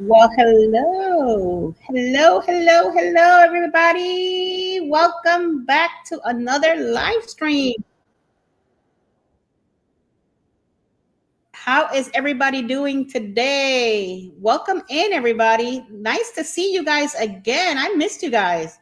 Well, hello, everybody. Welcome back to another live stream. How is everybody doing today? Welcome in, everybody. Nice to see you guys again. I missed you guys.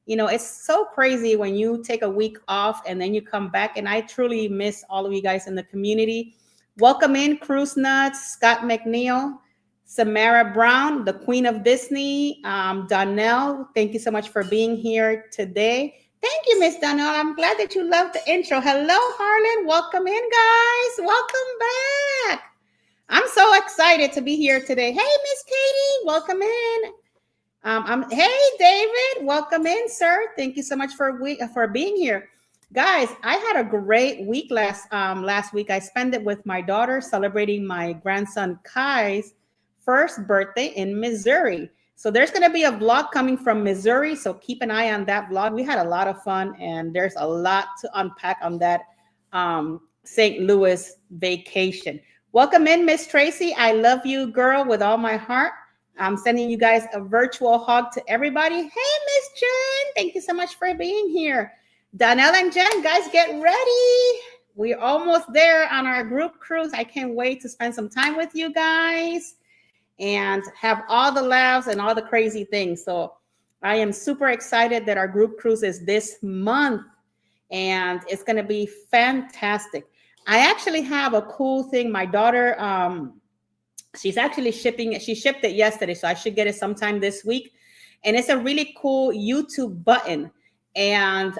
It's so crazy when you take a week off and then you come back, and I truly miss all of you guys in the community. Welcome in, Cruise Nuts, Scott McNeil, Samara Brown, the Queen of Disney, Donnell. Thank you so much for being here today. Thank you, Miss Donnell. I'm glad that you loved the intro. Hello, Harlan. Welcome in, guys. Welcome back. I'm so excited to be here today. Hey, Miss Katie. Welcome in. Hey, David, welcome in, sir. Thank you so much for being here, guys. I had a great week last week. I spent it with my daughter celebrating my grandson Kai's first birthday in Missouri. So there's going to be a vlog coming from Missouri. So keep an eye on that vlog. We had a lot of fun, and there's a lot to unpack on that St. Louis vacation. Welcome in, Miss Tracy. I love you, girl, with all my heart. I'm sending you guys a virtual hug to everybody. Hey, Miss Jen, thank you so much for being here. Donnell and Jen, guys, get ready. We're almost there on our group cruise. I can't wait to spend some time with you guys and have all the laughs and all the crazy things. So I am super excited that our group cruise is this month, and it's going to be fantastic. I actually have a cool thing. My daughter, she's actually shipping it. She shipped it yesterday, so I should get it sometime this week. And it's a really cool YouTube button. And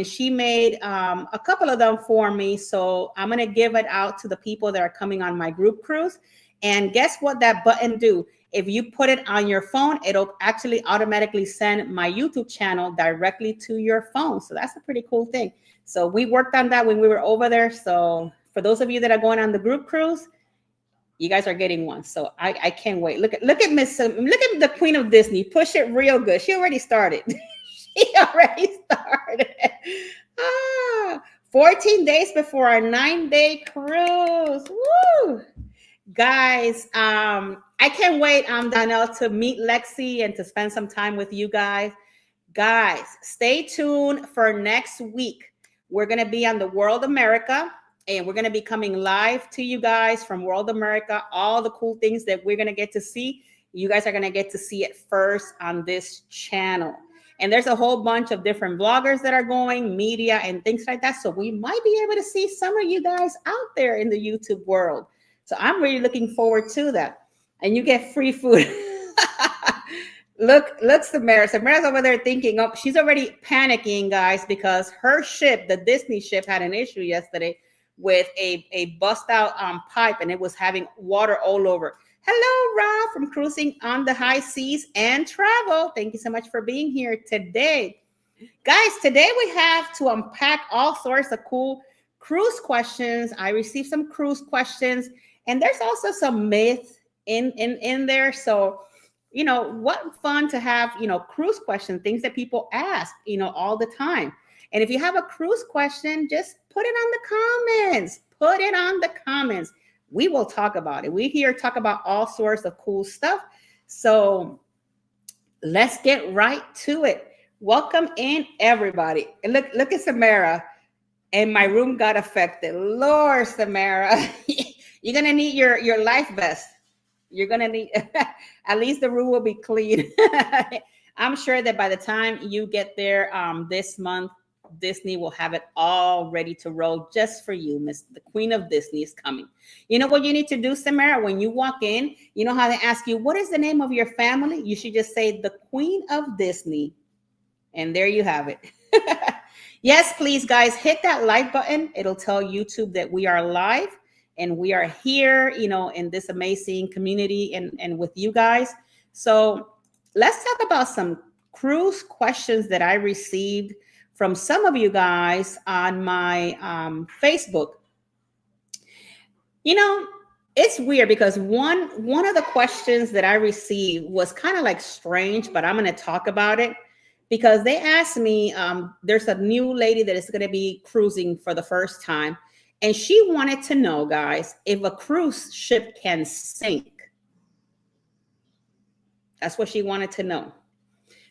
she made a couple of them for me. So I'm gonna give it out to the people that are coming on my group cruise. And guess what that button do? If you put it on your phone, it'll actually automatically send my YouTube channel directly to your phone. So that's a pretty cool thing. So we worked on that when we were over there. So for those of you that are going on the group cruise, you guys are getting one. So I can't wait. Look at the Queen of Disney. Push it real good. She already started. She already started. 14 days before our 9-day cruise. Woo! Guys, I can't wait, Donnell, to meet Lexi and to spend some time with you guys. Guys, stay tuned for next week. We're going to be on the World America, and we're going to be coming live to you guys from World America. All the cool things that we're going to get to see, you guys are going to get to see it first on this channel. And there's a whole bunch of different vloggers that are going, media and things like that. So we might be able to see some of you guys out there in the YouTube world. So I'm really looking forward to that. And you get free food. Look, Samara. Samara's over there thinking, oh, she's already panicking, guys, because her ship, the Disney ship, had an issue yesterday with a bust out pipe, and it was having water all over. Hello, Rob from Cruising on the High Seas and Travel. Thank you so much for being here today. Guys, today we have to unpack all sorts of cool cruise questions. I received some cruise questions, and there's also some myths in there. So, what fun to have, cruise questions, things that people ask, all the time. And if you have a cruise question, just put it on the comments. Put it on the comments. We will talk about it. We here talk about all sorts of cool stuff. So let's get right to it. Welcome in, everybody. And look at Samara. And my room got affected. Lord, Samara, you're gonna need your life vest. You're gonna need at least the room will be clean. I'm sure that by the time you get there this month, Disney will have it all ready to roll just for you. The Queen of Disney is coming. You know what you need to do, Samara? When you walk in, you know how they ask you, what is the name of your family? You should just say the Queen of Disney. And there you have it. Yes, please, guys, hit that like button. It'll tell YouTube that we are live and we are here, in this amazing community and with you guys. So let's talk about some cruise questions that I received from some of you guys on my Facebook. It's weird because one of the questions that I received was kind of like strange, but I'm going to talk about it because they asked me, there's a new lady that is going to be cruising for the first time. And she wanted to know, guys, if a cruise ship can sink. That's what she wanted to know.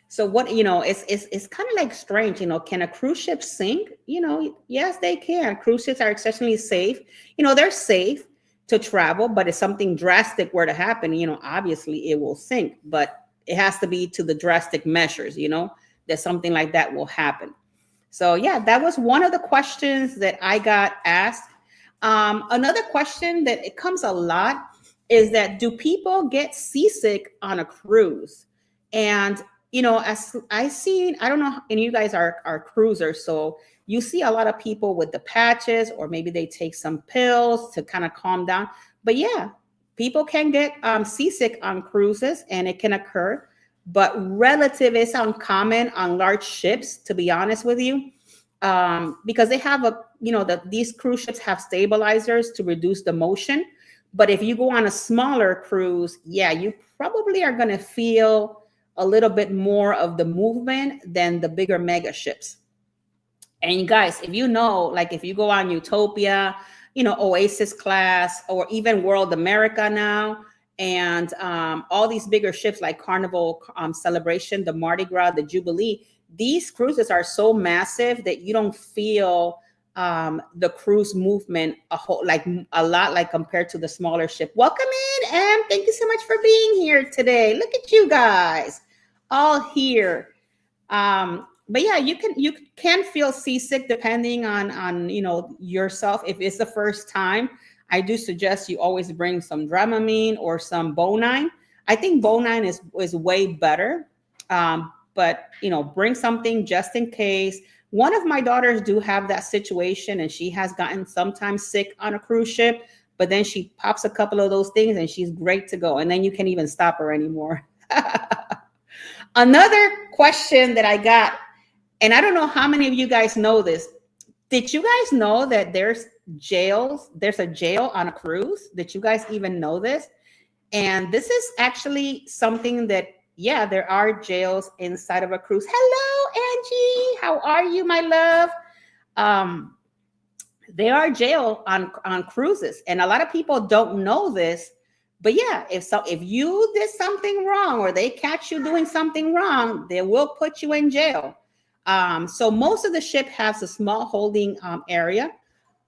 So what, you know, it's kind of like strange, you know, can a cruise ship sink? You know, yes, they can. Cruise ships are exceptionally safe. You know, they're safe to travel, but if something drastic were to happen, you know, obviously it will sink, but it has to be to the drastic measures, you know, that something like that will happen. So yeah, that was one of the questions that I got asked. Another question that it comes a lot is that do people get seasick on a cruise? And you know, as I see, I don't know, and you guys are cruisers, so you see a lot of people with the patches, or maybe they take some pills to kind of calm down. But yeah, people can get seasick on cruises, and it can occur. But relative, it's uncommon on large ships, to be honest with you, because they have a, you know, that these cruise ships have stabilizers to reduce the motion. But if you go on a smaller cruise, yeah, you probably are going to feel a little bit more of the movement than the bigger mega ships. And you guys, if you know, like if you go on Utopia, you know, Oasis class, or even World America now, and all these bigger ships like Carnival Celebration, the Mardi Gras, the Jubilee, these cruises are so massive that you don't feel the cruise movement a whole, like a lot, like compared to the smaller ship. Welcome in, Em. Thank you so much for being here today. Look at you guys all here. But yeah, you can feel seasick depending on you know yourself. If it's the first time, I do suggest you always bring some Dramamine or some Bonine. I think Bonine is way better. But you know, bring something just in case. One of my daughters do have that situation, and she has gotten sometimes sick on a cruise ship, but then she pops a couple of those things and she's great to go. And then you can't even stop her anymore. Another question that I got, and I don't know how many of you guys know this. Did you guys know that there's jails? There's a jail on a cruise. Did you guys even know this? And this is actually something that, yeah, there are jails inside of a cruise. Hello, Angie. How are you, my love? Um, there are jail on cruises, and a lot of people don't know this. But yeah, if you did something wrong, or they catch you doing something wrong, they will put you in jail. So most of the ship has a small holding area,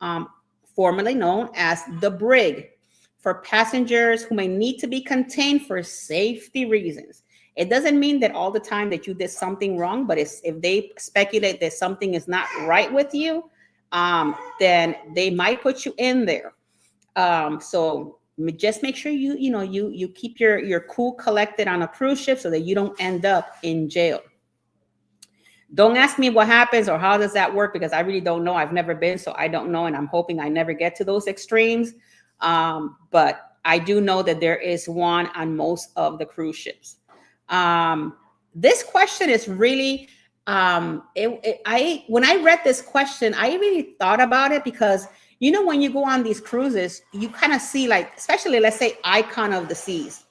um, formerly known as the brig, for passengers who may need to be contained for safety reasons. It doesn't mean that all the time that you did something wrong, but if they speculate that something is not right with you, then they might put you in there. So just make sure you keep your cool collected on a cruise ship so that you don't end up in jail. Don't ask me what happens or how does that work, because I really don't know. I've never been, so I don't know, and I'm hoping I never get to those extremes. But I do know that there is one on most of the cruise ships. This question is really, when I read this question, I really thought about it, because you know, when you go on these cruises, you kind of see, like, especially let's say Icon of the Seas.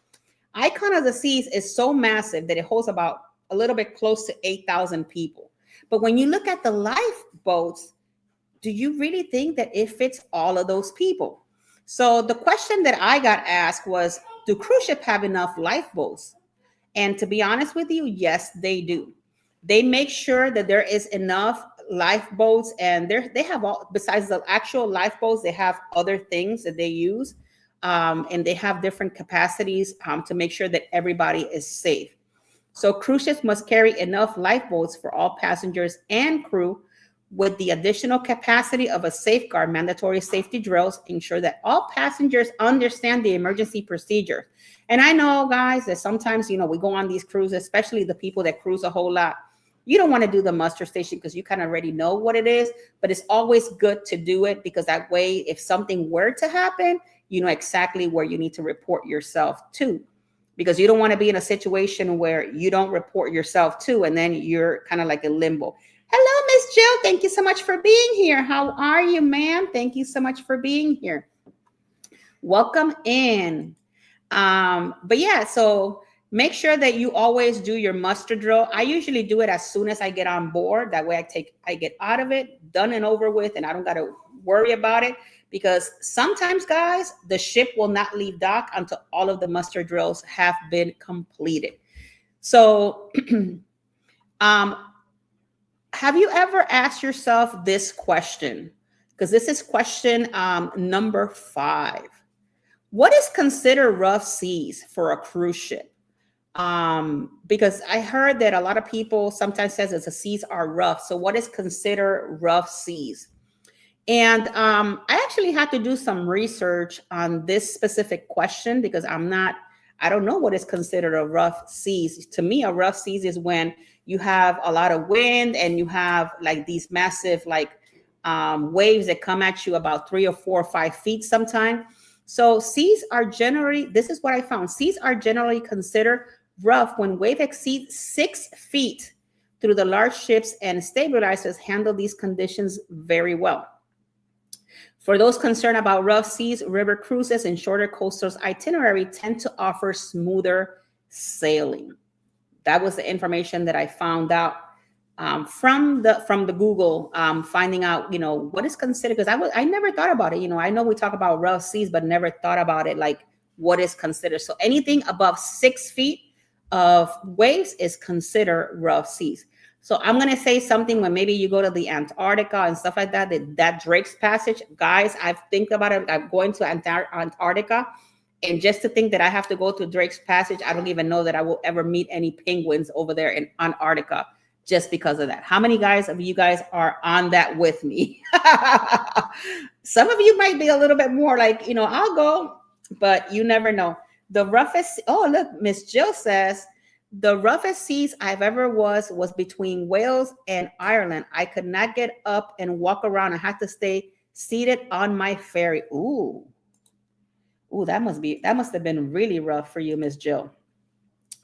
Icon of the Seas is so massive that it holds about a little bit close to 8,000 people. But when you look at the lifeboats, do you really think that it fits all of those people? So the question that I got asked was, do cruise ships have enough lifeboats? And to be honest with you, yes, they do. They make sure that there is enough lifeboats, and they have all, besides the actual lifeboats, they have other things that they use, and they have different capacities to make sure that everybody is safe. So cruise ships must carry enough lifeboats for all passengers and crew, with the additional capacity of a safeguard mandatory safety drills, ensure that all passengers understand the emergency procedures. And I know, guys, that sometimes, you know, we go on these cruises, especially the people that cruise a whole lot. You don't want to do the muster station because you kind of already know what it is, but it's always good to do it, because that way, if something were to happen, you know exactly where you need to report yourself to, because you don't want to be in a situation where you don't report yourself to, and then you're kind of like in limbo. Hello, Miss Jill. Thank you so much for being here. How are you, ma'am? Thank you so much for being here. Welcome in. But yeah, so make sure that you always do your muster drill. I usually do it as soon as I get on board. That way I get out of it, done and over with, and I don't got to worry about it. because sometimes, guys, the ship will not leave dock until all of the muster drills have been completed. So, um, have you ever asked yourself this question? Because this is question number 5. What is considered rough seas for a cruise ship? Because I heard that a lot of people sometimes says that the seas are rough. So what is considered rough seas? And I actually had to do some research on this specific question because I don't know what is considered a rough seas. To me, a rough seas is when you have a lot of wind and you have like these massive waves that come at you about 3 or 4 or 5 feet sometimes. So seas are generally, this is what I found, seas are generally considered rough when wave exceeds 6 feet through the large ships, and stabilizers handle these conditions very well. For those concerned about rough seas, river cruises and shorter coastal itinerary tend to offer smoother sailing. That was the information that I found out from the Google, finding out, what is considered, because I never thought about it. I know we talk about rough seas, but never thought about it like what is considered. So anything above 6 feet of waves is considered rough seas. So I'm going to say something when maybe you go to the Antarctica and stuff like that, that Drake's Passage, guys, I've think about it. I'm going to Antarctica, and just to think that I have to go to Drake's Passage, I don't even know that I will ever meet any penguins over there in Antarctica just because of that. How many guys of you guys are on that with me? Some of you might be a little bit more like, I'll go, but you never know. The roughest, oh, look, Miss Jill says, the roughest seas I've ever was between Wales and Ireland. I could not get up and walk around. I had to stay seated on my ferry. Ooh, that must have been really rough for you, Miss Jill.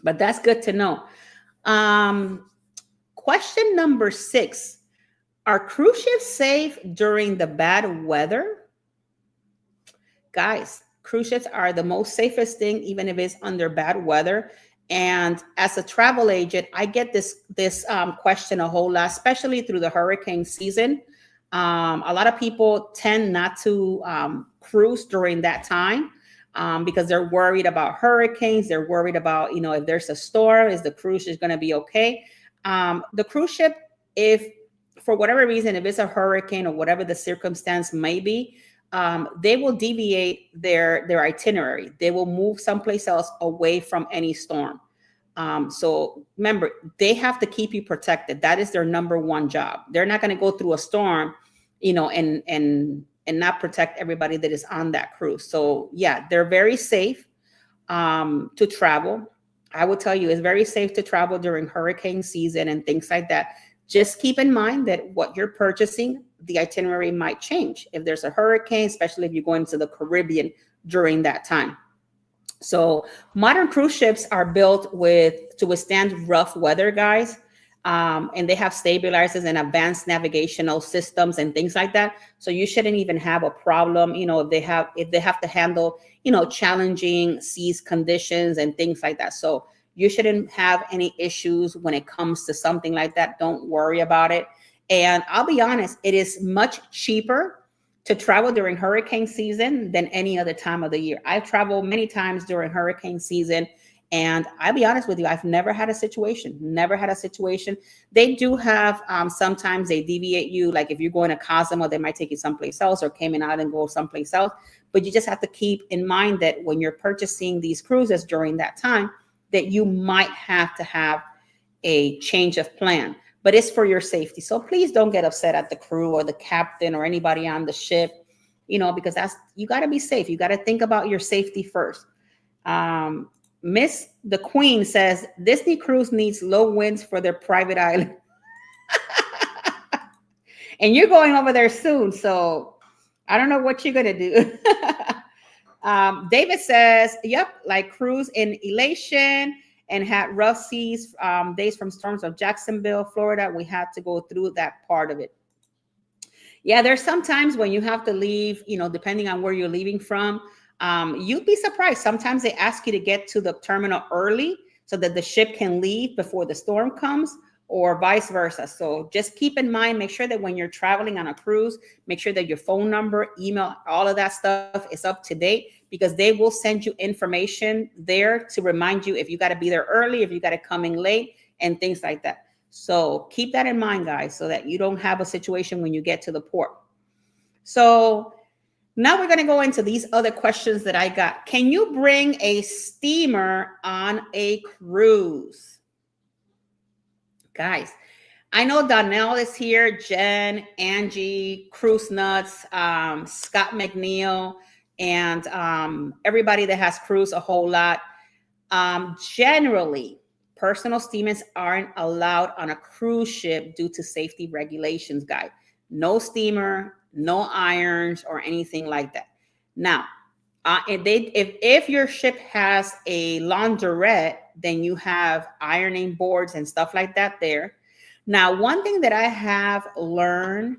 But that's good to know. Question number 6. Are cruise ships safe during the bad weather? Guys, cruise ships are the most safest thing, even if it's under bad weather. And as a travel agent, I get this question a whole lot, especially through the hurricane season. A lot of people tend not to cruise during that time because they're worried about hurricanes. They're worried about, if there's a storm, is the cruise is going to be okay? The cruise ship, if for whatever reason, if it's a hurricane or whatever the circumstance may be, they will deviate their itinerary. They will move someplace else away from any storm. So remember, they have to keep you protected. That is their number one job. They're not going to go through a storm, and not protect everybody that is on that cruise. So yeah, they're very safe to travel. I will tell you, it's very safe to travel during hurricane season and things like that. Just keep in mind that what you're purchasing, the itinerary might change if there's a hurricane, especially if you're going to the Caribbean during that time. So modern cruise ships are built to withstand rough weather, guys. And they have stabilizers and advanced navigational systems and things like that. So you shouldn't even have a problem, if they have to handle, challenging seas conditions and things like that. So you shouldn't have any issues when it comes to something like that. Don't worry about it. And I'll be honest, it is much cheaper to travel during hurricane season than any other time of the year. I've traveled many times during hurricane season, and I'll be honest with you, I've never had a situation. They do have, sometimes they deviate you. Like if you're going to Cozumel, they might take you someplace else, or Cayman Island, go someplace else. But you just have to keep in mind that when you're purchasing these cruises during that time, that you might have to have a change of plan, but it's for your safety. So please don't get upset at the crew or the captain or anybody on the ship, because you got to be safe. You got to think about your safety first. Miss the Queen says Disney Cruise needs low winds for their private island. And you're going over there soon, so I don't know what you're gonna do. David says, yep, like cruise in Elation and had rough seas days from storms of Jacksonville, Florida. We had to go through that part of it. Yeah, there's sometimes when you have to leave, depending on where you're leaving from, you'd be surprised. Sometimes they ask you to get to the terminal early so that the ship can leave before the storm comes, or vice versa. So just keep in mind, make sure that when you're traveling on a cruise, make sure that your phone number, email, all of that stuff is up to date, because they will send you information there to remind you if you got to be there early, if you got to come in late, and things like that. So keep that in mind, guys, so that you don't have a situation when you get to the port. So now we're going to go into these other questions that I got. Can you bring a steamer on a cruise? Guys, I know Donnell is here, Jen, Angie, Cruise Nuts, Scott McNeil, and everybody that has cruised a whole lot. Generally, personal steamers aren't allowed on a cruise ship due to safety regulations, guys. No steamer, no irons, or anything like that. Now, if your ship has a laundrette, then you have ironing boards and stuff like that there. Now, one thing that I have learned,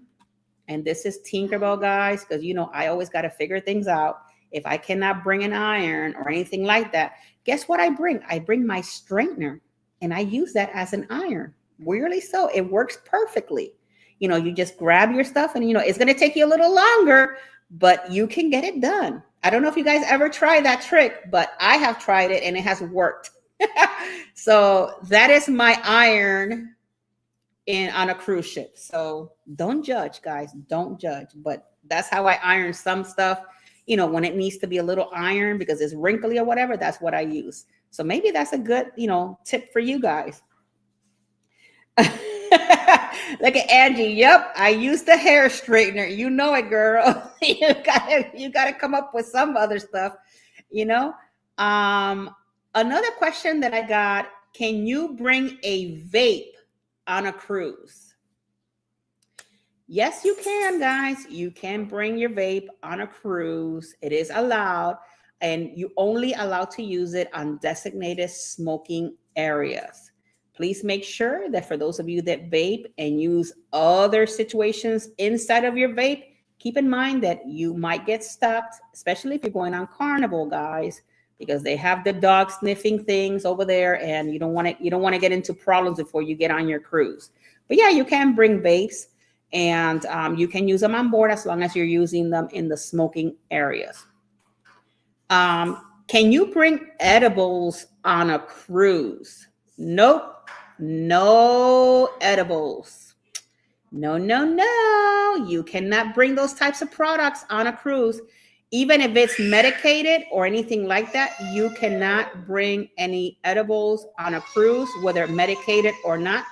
and this is Tinkerbell, guys, because I always got to figure things out. If I cannot bring an iron or anything like that, guess what I bring? I bring my straightener, and I use that as an iron. Weirdly so, it works perfectly. You just grab your stuff, and it's going to take you a little longer, but you can get it done. I don't know if you guys ever try that trick, but I have tried it and it has worked. So that is my iron on a cruise ship. So don't judge, guys. Don't judge. But that's how I iron some stuff. When it needs to be a little iron because it's wrinkly or whatever, that's what I use. So maybe that's a good, tip for you guys. Look at Angie. Yep, I use the hair straightener. You know it, girl. you gotta come up with some other stuff. Another question that I got: can you bring a vape on a cruise? Yes, you can, guys. You can bring your vape on a cruise. It is allowed, and you only allowed to use it on designated smoking areas. Please make sure that for those of you that vape and use other situations inside of your vape, keep in mind that you might get stopped, especially if you're going on Carnival, guys, because they have the dog sniffing things over there, and you don't want to get into problems before you get on your cruise. But yeah, you can bring vapes, and you can use them on board as long as you're using them in the smoking areas. Can you bring edibles on a cruise? Nope. No edibles. No. You cannot bring those types of products on a cruise. Even if it's medicated or anything like that, you cannot bring any edibles on a cruise, whether medicated or not.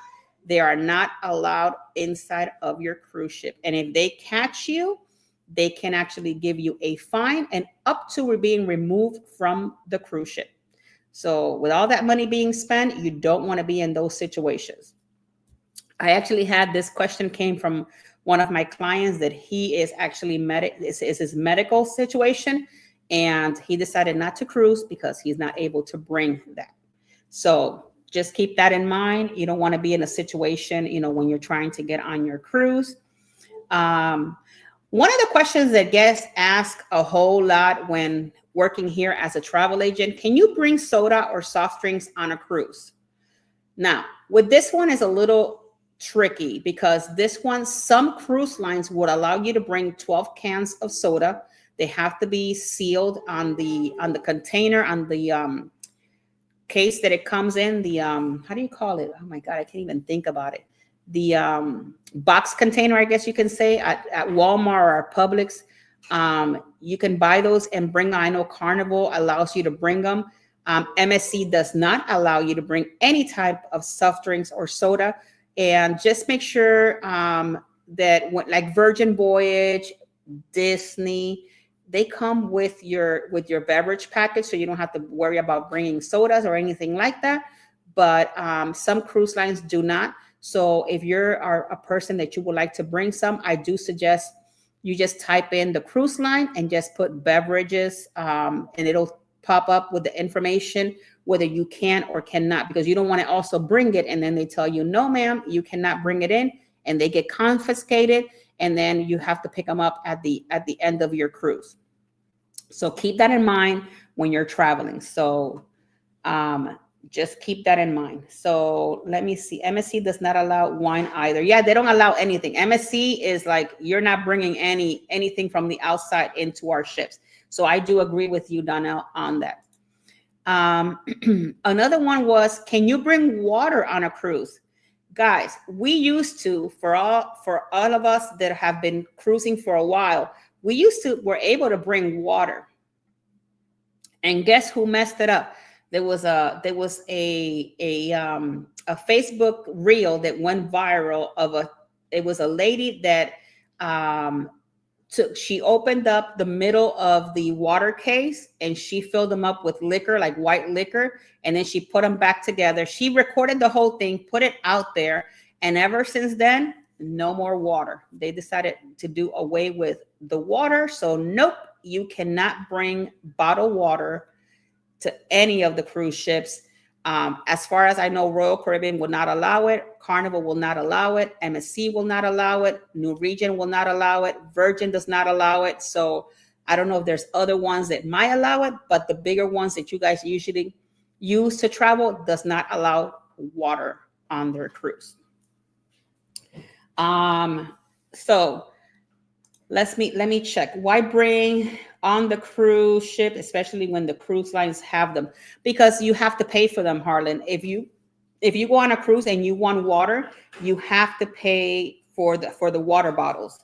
They are not allowed inside of your cruise ship. And if they catch you, they can actually give you a fine and up to being removed from the cruise ship. So with all that money being spent, you don't want to be in those situations. I actually had this question came from one of my clients that he is actually this is his medical situation, and he decided not to cruise because he's not able to bring that. So just keep that in mind. You don't want to be in a situation, when you're trying to get on your cruise. One of the questions that gets asked a whole lot when working here as a travel agent: can you bring soda or soft drinks on a cruise? Now, with this one is a little tricky because this one, some cruise lines would allow you to bring 12 cans of soda. They have to be sealed on the container, on the case that it comes in, the how do you call it? Oh my God, I can't even think about it. The box container, I guess you can say, at Walmart or Publix. You can buy those and bring them. I know Carnival allows you to bring them. MSC does not allow you to bring any type of soft drinks or soda. And just make sure that like Virgin Voyage, Disney, they come with your beverage package, so you don't have to worry about bringing sodas or anything like that. But some cruise lines do not. So if you're a person that you would like to bring some, I do suggest you just type in the cruise line and just put beverages, and it'll pop up with the information whether you can or cannot, because you don't want to also bring it and then they tell you, no, ma'am, you cannot bring it in, and they get confiscated, and then you have to pick them up at the end of your cruise. So keep that in mind when you're traveling. So Just keep that in mind. So let me see. MSC does not allow wine either. Yeah, they don't allow anything. MSC is like, you're not bringing anything from the outside into our ships. So I do agree with you, Donnell, on that. Another one was, can you bring water on a cruise? Guys, we used to, for all of us that have been cruising for a while, were able to bring water. And guess who messed it up? There was a Facebook reel that went viral it was a lady that she opened up the middle of the water case and she filled them up with liquor, like white liquor, and then she put them back together. She recorded the whole thing, put it out there, and ever since then, no more water. They decided to do away with the water. So nope, you cannot bring bottled water to any of the cruise ships. As far as I know, Royal Caribbean will not allow it. Carnival will not allow it. MSC will not allow it. New Regent will not allow it. Virgin does not allow it. So I don't know if there's other ones that might allow it, but the bigger ones that you guys usually use to travel does not allow water on their cruise. So let me check. Why bring on the cruise ship, especially when the cruise lines have them? Because you have to pay for them, Harlan. If you go on a cruise and you want water, you have to pay for the water bottles,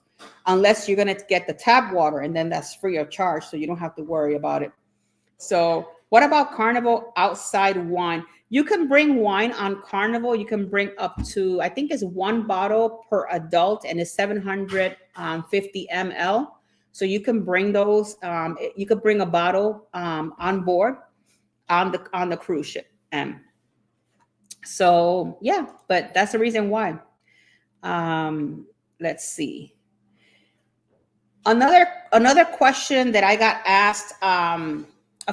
unless you're going to get the tap water, and then that's free of charge, so you don't have to worry about it. So what about Carnival outside wine? You can bring wine on Carnival. You can bring up to, I think it's one bottle per adult, and it's 750 ml. So you can bring those. You could bring a bottle on board on the cruise ship. So yeah, but that's the reason why. Let's see. Another question that I got asked a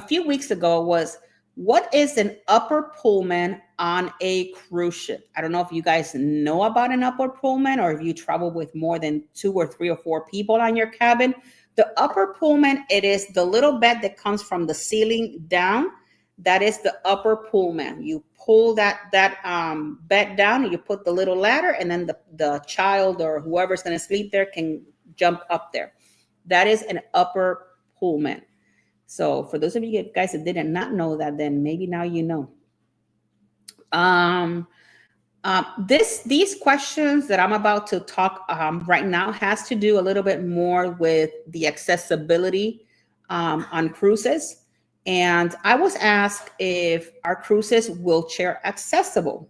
few weeks ago was, what is an upper Pullman on a cruise ship? I don't know if you guys know about an upper Pullman, or if you travel with more than 2 or 3 or 4 people on your cabin. The upper Pullman, it is the little bed that comes from the ceiling down. That is the upper Pullman. You pull that bed down, and you put the little ladder, and then the child or whoever's going to sleep there can jump up there. That is an upper Pullman. So for those of you guys that did not know that, then maybe now you know. These questions that I'm about to talk right now has to do a little bit more with the accessibility on cruises. And I was asked if our cruises wheelchair accessible.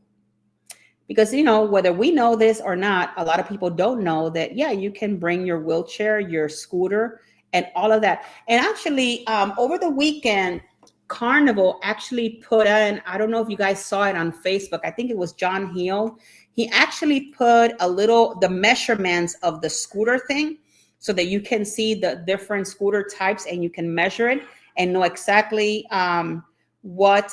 Because, whether we know this or not, a lot of people don't know that, yeah, you can bring your wheelchair, your scooter, and all of that. And actually, over the weekend, Carnival actually put in, I don't know if you guys saw it on Facebook. I think it was John Heel. He actually put the measurements of the scooter thing so that you can see the different scooter types and you can measure it and know exactly what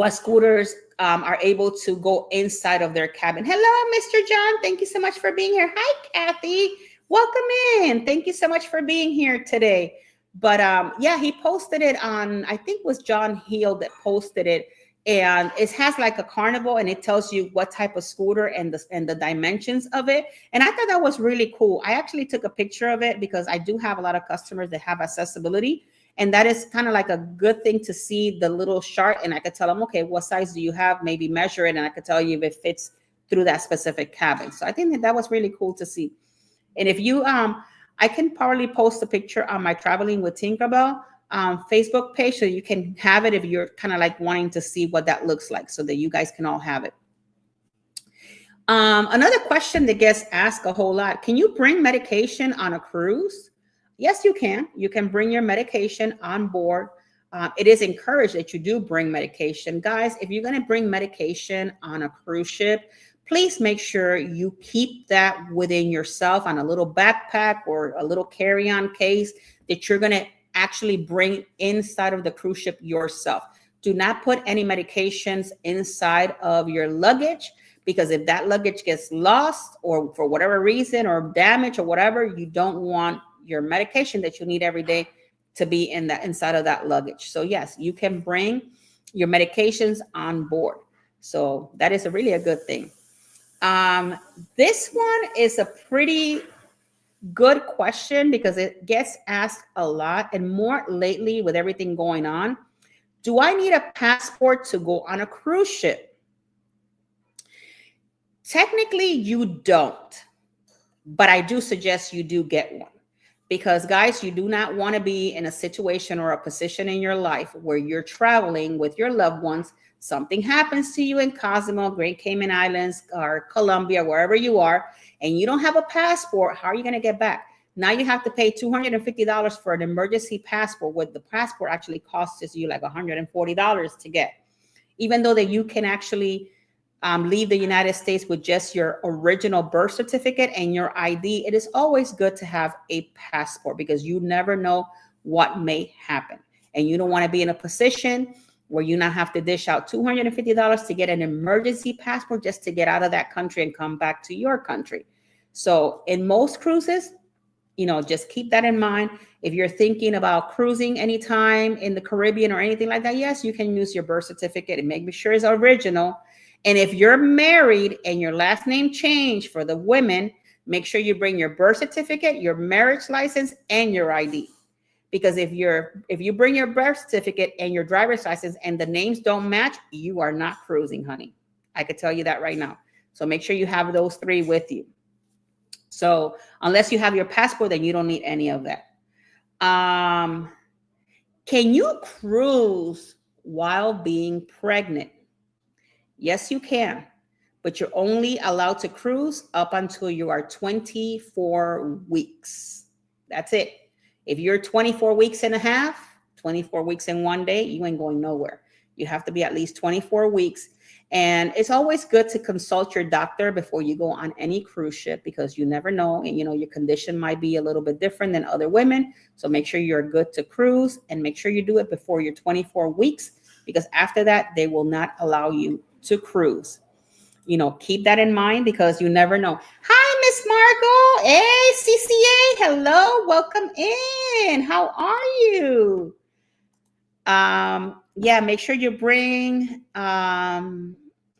scooters are able to go inside of their cabin. Hello, Mr. John. Thank you so much for being here. Hi, Kathy. Welcome in. Thank you so much for being here today. But yeah, he posted it on, I think it was John Heel that posted it. And it has like a Carnival, and it tells you what type of scooter and the dimensions of it. And I thought that was really cool. I actually took a picture of it because I do have a lot of customers that have accessibility. And that is kind of like a good thing to see the little chart. And I could tell them, okay, what size do you have? Maybe measure it. And I could tell you if it fits through that specific cabin. So I think that was really cool to see. And if you, I can probably post a picture on my Traveling with Tinkerbell Facebook page, so you can have it if you're kind of like wanting to see what that looks like, so that you guys can all have it. Another question that gets asked a whole lot: can you bring medication on a cruise? Yes, you can. You can bring your medication on board. It is encouraged that you do bring medication. Guys, if you're going to bring medication on a cruise ship, please make sure you keep that within yourself on a little backpack or a little carry-on case that you're going to actually bring inside of the cruise ship yourself. Do not put any medications inside of your luggage, because if that luggage gets lost or for whatever reason or damaged or whatever, you don't want your medication that you need every day to be inside of that luggage. So yes, you can bring your medications on board. So that is really a good thing. This one is a pretty good question because it gets asked a lot and more lately with everything going on. Do I need a passport to go on a cruise ship? Technically, you don't, but I do suggest you do get one. Because, guys, you do not want to be in a situation or a position in your life where you're traveling with your loved ones. Something happens to you in Cozumel, Great Cayman Islands, or Colombia, wherever you are, and you don't have a passport. How are you going to get back? Now you have to pay $250 for an emergency passport, what the passport actually costs you like $140 to get. Even though that you can actually leave the United States with just your original birth certificate and your ID, it is always good to have a passport because you never know what may happen. And you don't want to be in a position where you not have to dish out $250 to get an emergency passport just to get out of that country and come back to your country. So in most cruises, just keep that in mind. If you're thinking about cruising anytime in the Caribbean or anything like that, yes, you can use your birth certificate and make sure it's original. And if you're married and your last name changed for the women, make sure you bring your birth certificate, your marriage license, and your ID. Because if you bring your birth certificate and your driver's license and the names don't match, you are not cruising, honey. I could tell you that right now. So make sure you have those three with you. So unless you have your passport, then you don't need any of that. Can you cruise while being pregnant? Yes, you can, but you're only allowed to cruise up until you are 24 weeks. That's it. If you're 24 weeks and a half, 24 weeks and 1 day, you ain't going nowhere. You have to be at least 24 weeks. And it's always good to consult your doctor before you go on any cruise ship because you never know. And, your condition might be a little bit different than other women. So make sure you're good to cruise and make sure you do it before you're 24 weeks because after that, they will not allow you to cruise. Keep that in mind because you never know. Hi, Miss Margot. Hey, CCA. Hello. Welcome in. How are you? Yeah, make sure you bring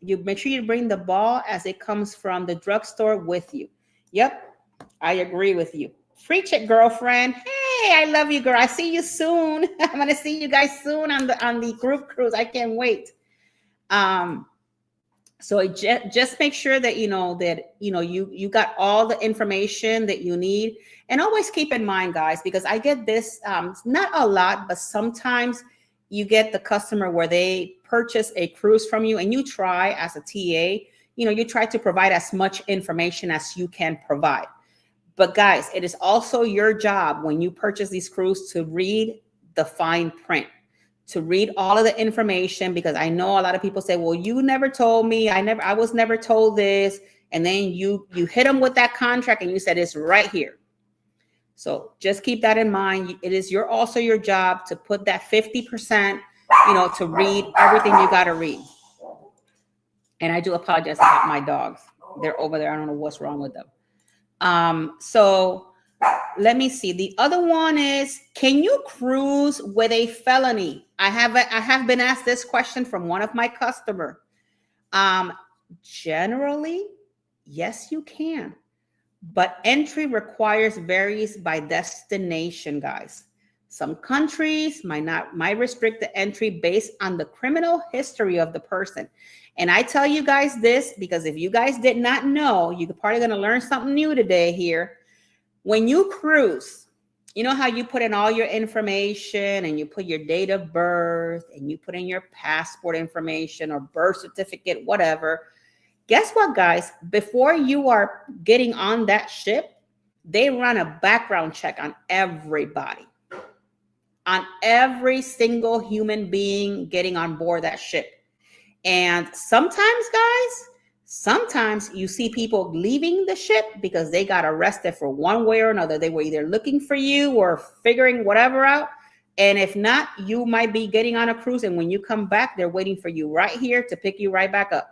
the ball as it comes from the drugstore with you. Yep, I agree with you. Preach it, girlfriend. Hey, I love you, girl. I see you soon. I'm gonna see you guys soon on the group cruise. I can't wait. So just make sure that you got all the information that you need, and always keep in mind, guys, because I get this not a lot, but sometimes you get the customer where they purchase a cruise from you, and you try as a TA, you try to provide as much information as you can provide. But guys, it is also your job when you purchase these cruises to read the fine print, to read all of the information, because I know a lot of people say, well, you never told me, I was never told this. And then you hit them with that contract and you said, it's right here. So just keep that in mind. It is also your job to put that 50%, to read everything you got to read. And I do apologize about my dogs. They're over there. I don't know what's wrong with them. So let me see. The other one is, can you cruise with a felony? I have been asked this question from one of my customers. Generally, yes, you can. But entry varies by destination, guys. Some countries might restrict the entry based on the criminal history of the person. And I tell you guys this because if you guys did not know, you're probably going to learn something new today here. When you cruise, you know how you put in all your information and you put your date of birth and you put in your passport information or birth certificate, whatever. Guess what, guys? Before you are getting on that ship, they run a background check on everybody, on every single human being getting on board that ship. And sometimes, guys, you see people leaving the ship because they got arrested for one way or another. They were either looking for you or figuring whatever out. And if not, you might be getting on a cruise. And when you come back, they're waiting for you right here to pick you right back up.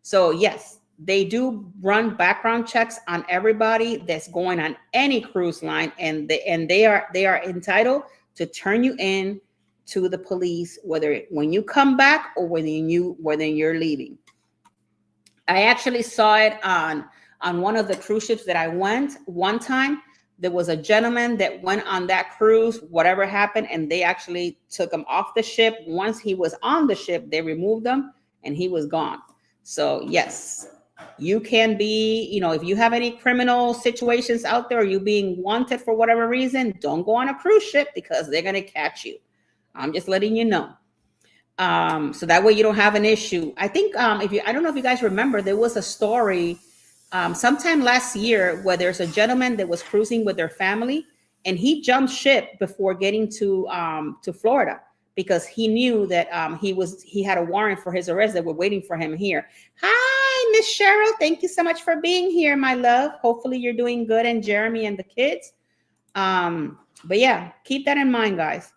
So yes, they do run background checks on everybody that's going on any cruise line. And they are entitled to turn you in to the police, whether when you come back or whether you're leaving. I actually saw it on one of the cruise ships that I went one time. There was a gentleman that went on that cruise, whatever happened, and they actually took him off the ship. Once he was on the ship, they removed him and he was gone. So yes, you can be, if you have any criminal situations out there, or you being wanted for whatever reason, don't go on a cruise ship because they're going to catch you. I'm just letting you know. So that way you don't have an issue. I think I don't know if you guys remember, there was a story sometime last year where there's a gentleman that was cruising with their family, and he jumped ship before getting to Florida because he knew that he had a warrant for his arrest that were waiting for him here. Hi, Miss Cheryl. Thank you so much for being here, my love. Hopefully you're doing good, and Jeremy and the kids. But yeah, keep that in mind, guys.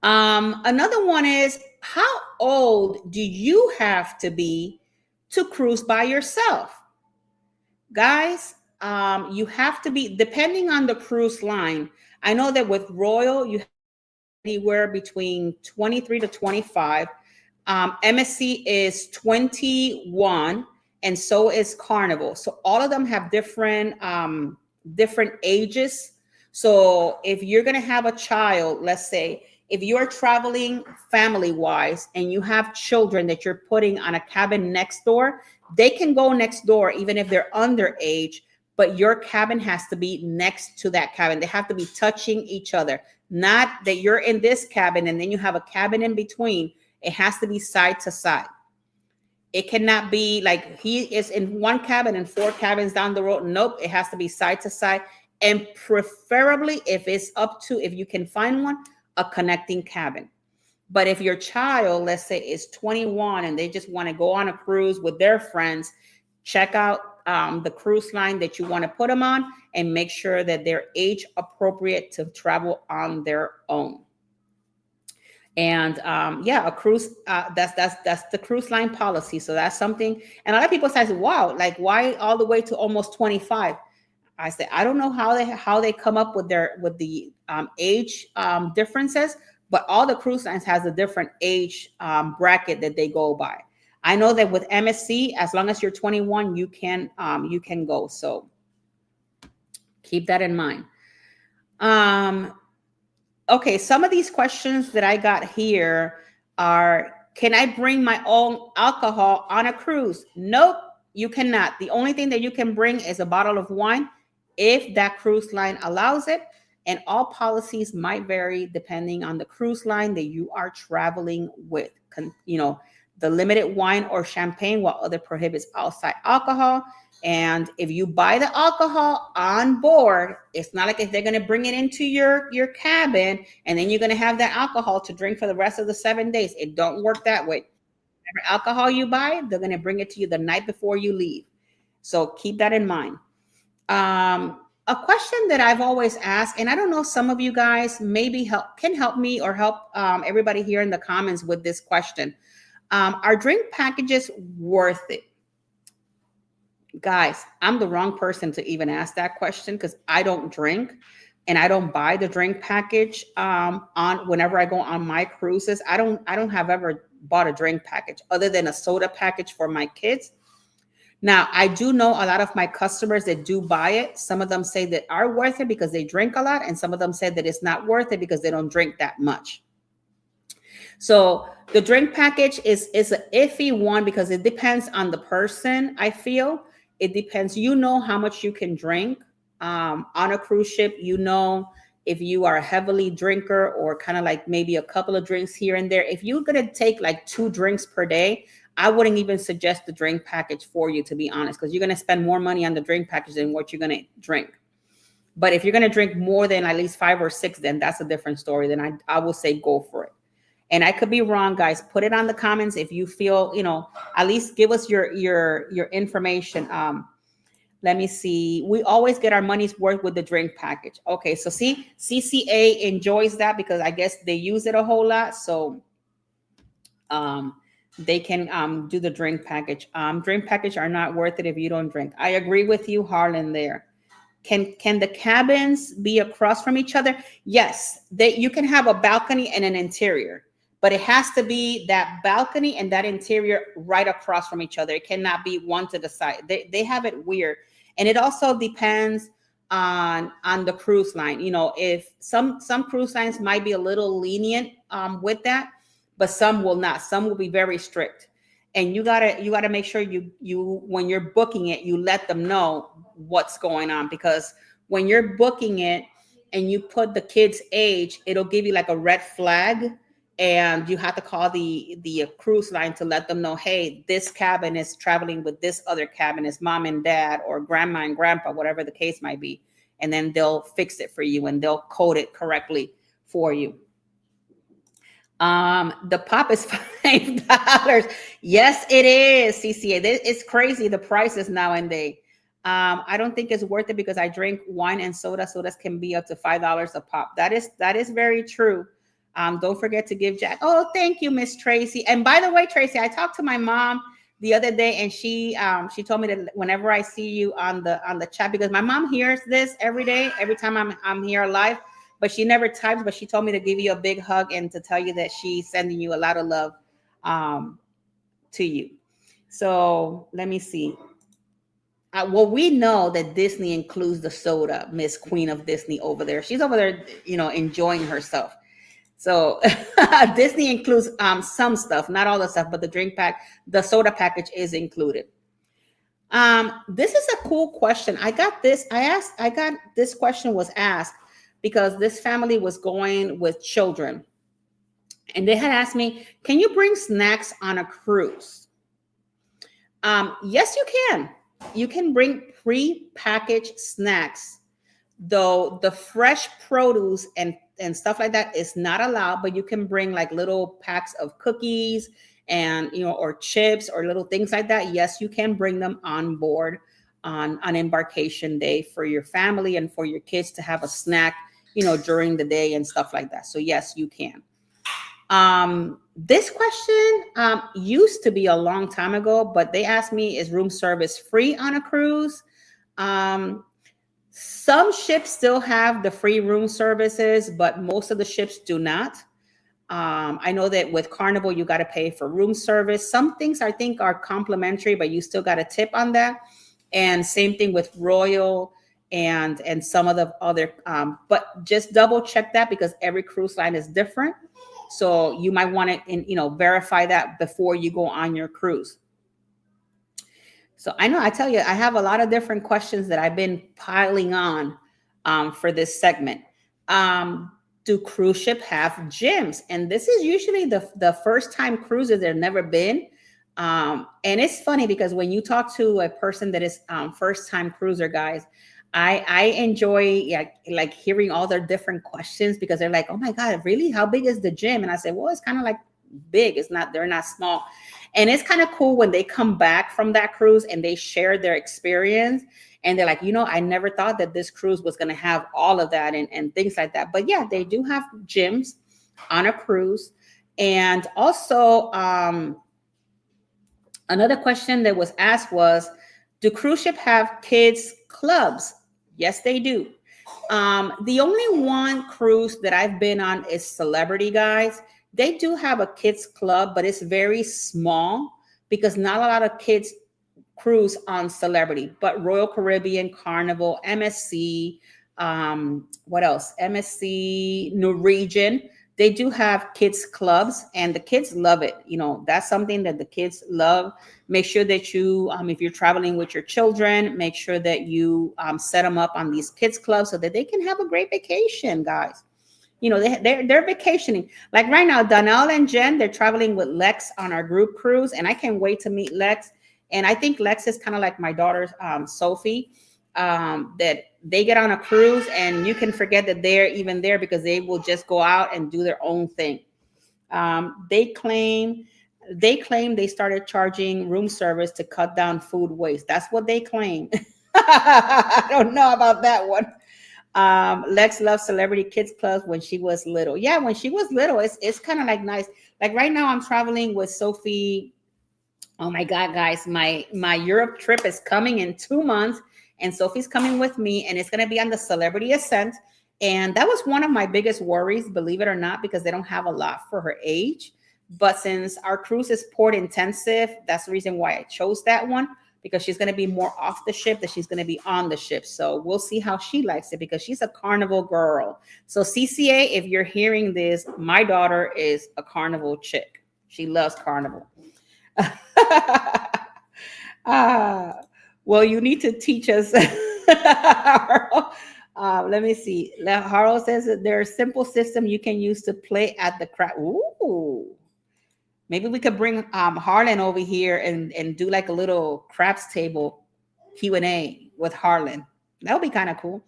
Another one is, how old do you have to be to cruise by yourself? Guys, you have to be, depending on the cruise line. I know that with Royal, you have anywhere between 23 to 25. MSC is 21, and so is Carnival. So all of them have different ages. So if you're going to have a child, let's say, if you're traveling family wise and you have children that you're putting on a cabin next door, they can go next door even if they're underage, but your cabin has to be next to that cabin. They have to be touching each other. Not that you're in this cabin and then you have a cabin in between. It has to be side to side. It cannot be like he is in one cabin and 4 cabins down the road. Nope, it has to be side to side. And preferably, if you can find one, a connecting cabin. But if your child, let's say, is 21 and they just want to go on a cruise with their friends, check out the cruise line that you want to put them on and make sure that they're age appropriate to travel on their own. And a cruise, that's the cruise line policy. So that's something. And a lot of people say, wow, like why all the way to almost 25? I said, I don't know how they come up with the age differences, but all the cruise lines has a different age bracket that they go by. I know that with MSC, as long as you're 21, you can go. So keep that in mind. Okay, some of these questions that I got here are, can I bring my own alcohol on a cruise? Nope, you cannot. The only thing that you can bring is a bottle of wine if that cruise line allows it. And all policies might vary depending on the cruise line that you are traveling with. The limited wine or champagne, while other prohibits outside alcohol. And if you buy the alcohol on board, it's not like if they're going to bring it into your cabin and then you're going to have that alcohol to drink for the rest of the 7 days. It don't work that way. Whatever alcohol you buy, they're going to bring it to you the night before you leave. So keep that in mind. A question that I've always asked, and I don't know, some of you guys maybe can help me or help everybody here in the comments with this question. Are drink packages worth it? Guys, I'm the wrong person to even ask that question because I don't drink and I don't buy the drink package on whenever I go on my cruises. I don't have ever bought a drink package other than a soda package for my kids. Now, I do know a lot of my customers that do buy it. Some of them say that are worth it because they drink a lot, and some of them say that it's not worth it because they don't drink that much. So the drink package is an iffy one because it depends on the person, I feel. It depends. You know how much you can drink on a cruise ship. You know if you are a heavily drinker or kind of like maybe a couple of drinks here and there. If you're going to take like 2 drinks per day, I wouldn't even suggest the drink package for you, to be honest, because you're going to spend more money on the drink package than what you're going to drink. But if you're going to drink more than at least 5 or 6, then that's a different story. Then I will say go for it. And I could be wrong, guys. Put it on the comments if you feel, at least give us your information. Let me see. We always get our money's worth with the drink package. Okay, so see, CCA enjoys that because I guess they use it a whole lot. So they can do the drink package. Drink package are not worth it if you don't drink. I agree with you, Harlan, there. Can the cabins be across from each other? Yes, you can have a balcony and an interior, but it has to be that balcony and that interior right across from each other. It cannot be one to the side. They have it weird. And it also depends on the cruise line. You know, if some cruise lines might be a little lenient with that, but some will not. Some will be very strict. And you gotta make sure you when you're booking it, you let them know what's going on, because when you're booking it and you put the kid's age, it'll give you like a red flag, and you have to call the cruise line to let them know, hey, this cabin is traveling with this other cabin, is mom and dad or grandma and grandpa, whatever the case might be, and then they'll fix it for you and they'll code it correctly for you. The pop is $5. Yes, it is, CCA. It's crazy, the prices nowadays. I don't think it's worth it because I drink wine and soda. Sodas can be up to $5 a pop. That is very true. Don't forget to give Jack. Oh, thank you, Miss Tracy. And by the way, Tracy, I talked to my mom the other day, and she told me that whenever I see you on the chat, because my mom hears this every day, every time I'm here live, but she never types. But she told me to give you a big hug and to tell you that she's sending you a lot of love to you. So let me see. Well, we know that Disney includes the soda, Miss Queen of Disney over there. She's over there, enjoying herself. So Disney includes some stuff, not all the stuff, but the drink pack, the soda package is included. This is a cool question. I got this question was asked because this family was going with children. And they had asked me, can you bring snacks on a cruise? Yes, you can. You can bring pre-packaged snacks, though the fresh produce and stuff like that is not allowed, but you can bring like little packs of cookies and, or chips or little things like that. Yes, you can bring them on board on embarkation day for your family and for your kids to have a snack, during the day and stuff like that. So yes, you can. This question used to be a long time ago, but they asked me, is room service free on a cruise? Some ships still have the free room services, but most of the ships do not. I know that with Carnival, you got to pay for room service. Some things I think are complimentary, but you still got to tip on that. And same thing with Royal and some of the other, but just double check that because every cruise line is different. So you might want to, verify that before you go on your cruise. So I tell you, I have a lot of different questions that I've been piling on for this segment. Do cruise ship have gyms? And this is usually the first time cruises they've never been. And it's funny because when you talk to a person that is first time cruiser, guys, I enjoy like hearing all their different questions because they're like, oh my God, really? How big is the gym? And I say, well, it's kind of like big. They're not small. And it's kind of cool when they come back from that cruise and they share their experience. And they're like, I never thought that this cruise was going to have all of that and things like that. But yeah, they do have gyms on a cruise. And also another question that was asked was, do cruise ship have kids clubs? Yes, they do. The only one cruise that I've been on is Celebrity, guys. They do have a kids club, but it's very small because not a lot of kids cruise on Celebrity. But Royal Caribbean, Carnival, MSC, what else? MSC, Norwegian. They do have kids clubs and the kids love it. That's something that the kids love. Make sure that you, if you're traveling with your children, make sure that you set them up on these kids clubs so that they can have a great vacation, guys. They're vacationing. Like right now, Donnell and Jen, they're traveling with Lex on our group cruise. And I can't wait to meet Lex. And I think Lex is kind of like my daughter, Sophie, that they get on a cruise and you can forget that they're even there because they will just go out and do their own thing. They claim they started charging room service to cut down food waste. That's what they claim. I don't know about that one. Lex loved Celebrity Kids Club when she was little. Yeah, when she was little, it's kind of like nice. Like right now, I'm traveling with Sophie. Oh my God, guys, my Europe trip is coming in 2 months. and Sophie's coming with me, and it's going to be on the Celebrity Ascent. And that was one of my biggest worries, believe it or not, because they don't have a lot for her age. But since our cruise is port intensive, that's the reason why I chose that one, because she's going to be more off the ship than she's going to be on the ship. So we'll see how she likes it, because she's a Carnival girl. So CCA, if you're hearing this, my daughter is a Carnival chick. She loves Carnival. uh, well, you need to teach us. Let me see. Harold says that there's a simple system you can use to play at the crap. Ooh. Maybe we could bring Harlan over here and do like a little craps table Q&A with Harlan. That would be kind of cool.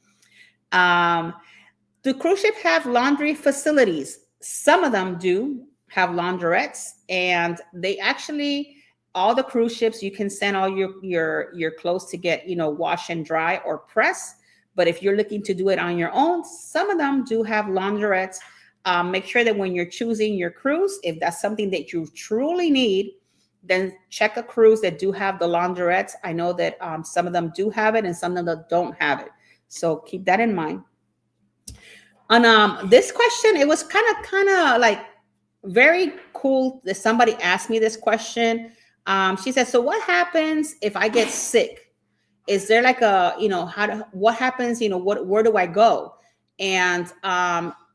Do cruise ships have laundry facilities? Some of them do have laundrettes, and they actually, all the cruise ships, you can send all your clothes to get, wash and dry or press. But if you're looking to do it on your own, some of them do have laundrettes. Make sure that when you're choosing your cruise, if that's something that you truly need, then check a cruise that do have the laundrettes. I know that some of them do have it and some of them don't have it. So keep that in mind. On this question, it was kind of like very cool that somebody asked me this question. She said, so what happens if I get sick? Is there like a, what happens, where do I go? And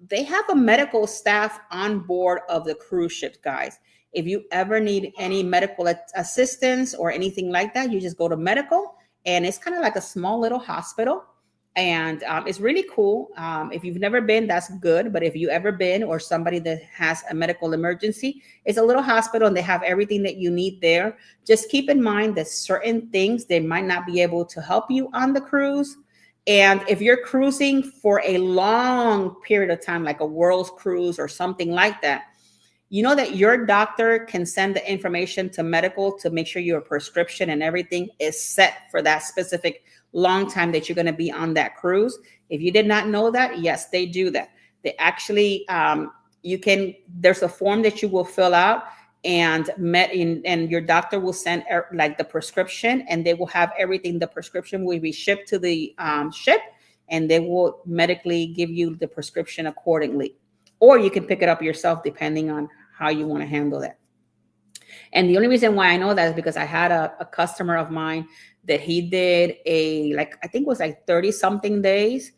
they have a medical staff on board of the cruise ships, guys. If you ever need any medical assistance or anything like that, you just go to medical, and it's kind of like a small little hospital. And it's really cool. If you've never been, that's good. But if you ever been, or somebody that has a medical emergency, it's a little hospital and they have everything that you need there. Just keep in mind that certain things, they might not be able to help you on the cruise. And if you're cruising for a long period of time, like a world's cruise or something like that, you know that your doctor can send the information to medical to make sure your prescription and everything is set for that specific long time that you're going to be on that cruise. If you did not know that, yes, they do that. They actually, there's a form that you will fill out, and your doctor will send like the prescription, and they will have everything. The prescription will be shipped to the ship, and they will medically give you the prescription accordingly. Or you can pick it up yourself depending on how you want to handle that. And the only reason why I know that is because I had a customer of mine that he did I think it was like 30 something days,